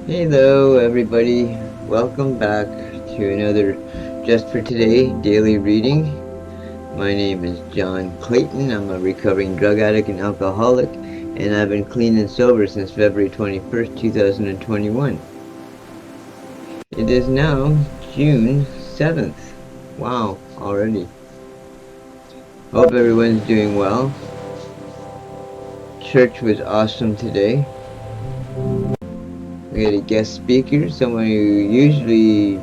Hello, everybody. Welcome back to another Just for Today daily reading. My name is John Clayton. I'm a recovering drug addict and alcoholic, and I've been clean and sober since February 21st, 2021. It is now June 7th. Wow, already. Hope everyone's doing well. Church was awesome today. We had a guest speaker, someone who usually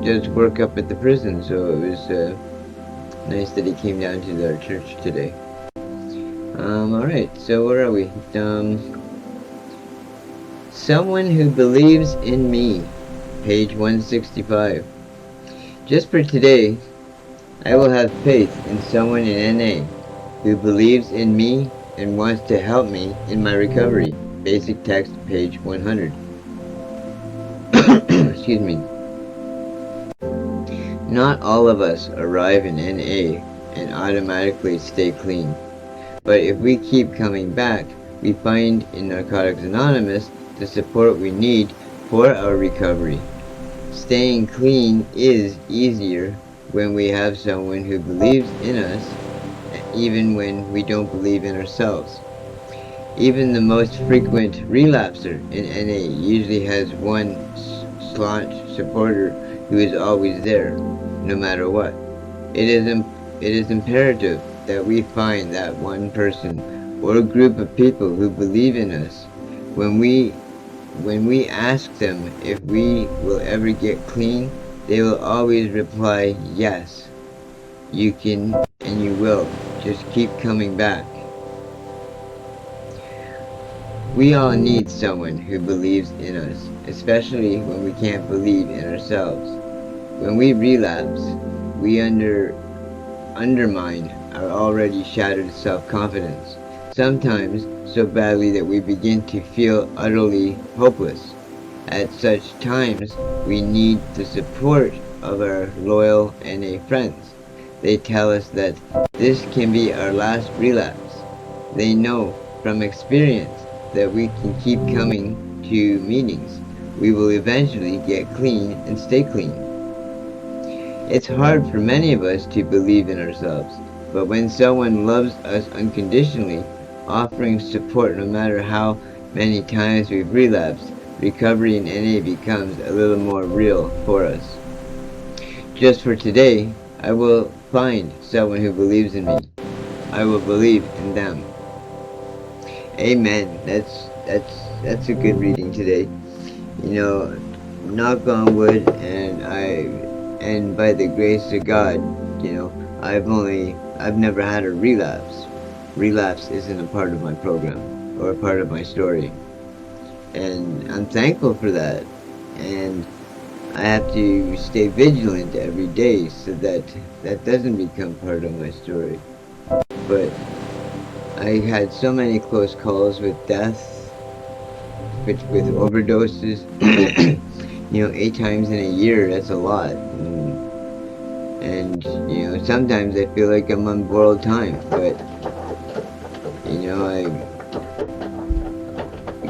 does work up at the prison, so it was nice that he came down to our church today. Alright, so where are we? Someone who believes in me, page 165. Just for today, I will have faith in someone in NA who believes in me and wants to help me in my recovery. Basic text, page 100. Excuse me. Not all of us arrive in NA and automatically stay clean. But if we keep coming back, we find in Narcotics Anonymous the support we need for our recovery. Staying clean is easier when we have someone who believes in us, even when we don't believe in ourselves. Even the most frequent relapser in NA usually has one staunch supporter who is always there, no matter what. It is imperative that we find that one person or a group of people who believe in us. When we ask them if we will ever get clean, they will always reply, yes, you can and you will. Just keep coming back. We all need someone who believes in us, especially when we can't believe in ourselves. When we relapse, we undermine our already shattered self-confidence, sometimes so badly that we begin to feel utterly hopeless. At such times, we need the support of our loyal NA friends. They tell us that this can be our last relapse. They know from experience that we can keep coming to meetings. We will eventually get clean and stay clean. It's hard for many of us to believe in ourselves, but when someone loves us unconditionally, offering support no matter how many times we've relapsed, recovery in NA becomes a little more real for us. Just for today, I will find someone who believes in me. I will believe in them. Amen. That's a good reading today. You know, knock on wood, and by the grace of God, I've never had a relapse. Relapse isn't a part of my program or a part of my story, and I'm thankful for that. And I have to stay vigilant every day so that that doesn't become part of my story. But I had so many close calls with death, with overdoses. 8 times in a year, that's a lot. And sometimes I feel like I'm on borrowed time, but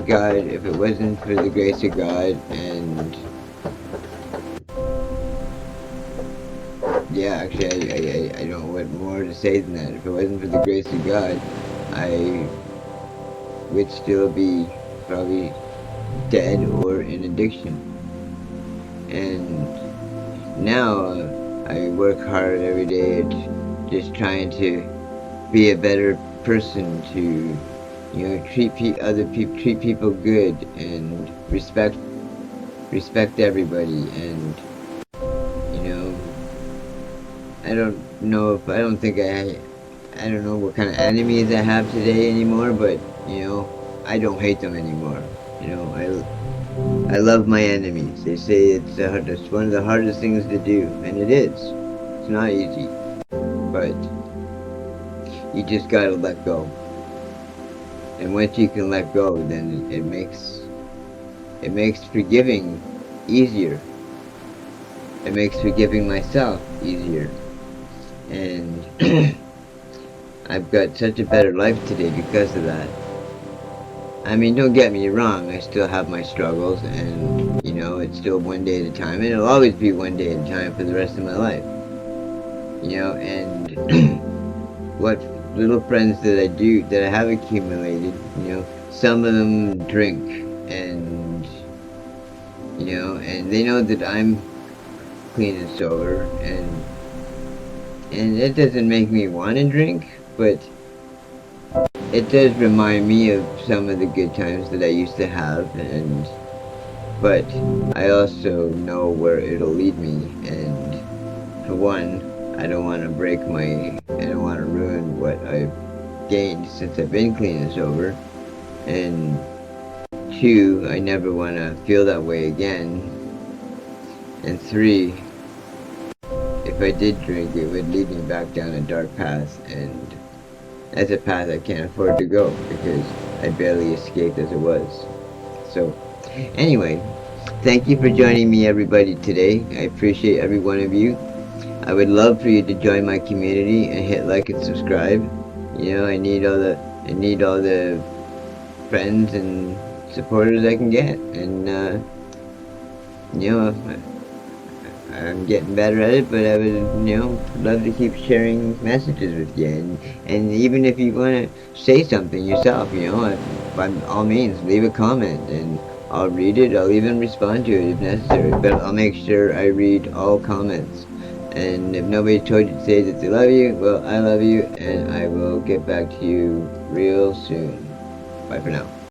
God, if it wasn't for the grace of God, and yeah, actually, I don't know what more to say than that. If it wasn't for the grace of God, I would still be probably dead or in addiction. And now I work hard every day at just trying to be a better person, to treat people good and respect everybody. And I don't know what kind of enemies I have today anymore, but I don't hate them anymore. I love my enemies. They say it's one of the hardest things to do, and it is. It's not easy, but you just gotta let go. And once you can let go, then it makes forgiving easier. It makes forgiving myself easier. And I've got such a better life today because of that. I mean, don't get me wrong, I still have my struggles, and, you know, it's still one day at a time, and it'll always be one day at a time for the rest of my life. You know, and what little friends that I have accumulated, you know, some of them drink, and, you know, and they know that I'm clean and sober, and it doesn't make me want to drink, but it does remind me of some of the good times that I used to have, and but I also know where it'll lead me, and for one, I don't want to I don't want to ruin what I've gained since I've been clean and sober, and two, I never want to feel that way again, and three, if I did drink, it would lead me back down a dark path, and that's a path I can't afford to go because I barely escaped as it was. So, anyway, thank you for joining me, everybody, today. I appreciate every one of you. I would love for you to join my community and hit like and subscribe. You know, I need all the friends and supporters I can get, and you know, I'm getting better at it, but I would, you know, love to keep sharing messages with you. And even if you want to say something yourself, you know, by all means, leave a comment and I'll read it. I'll even respond to it if necessary. But I'll make sure I read all comments. And if nobody told you to say that they love you, well, I love you, and I will get back to you real soon. Bye for now.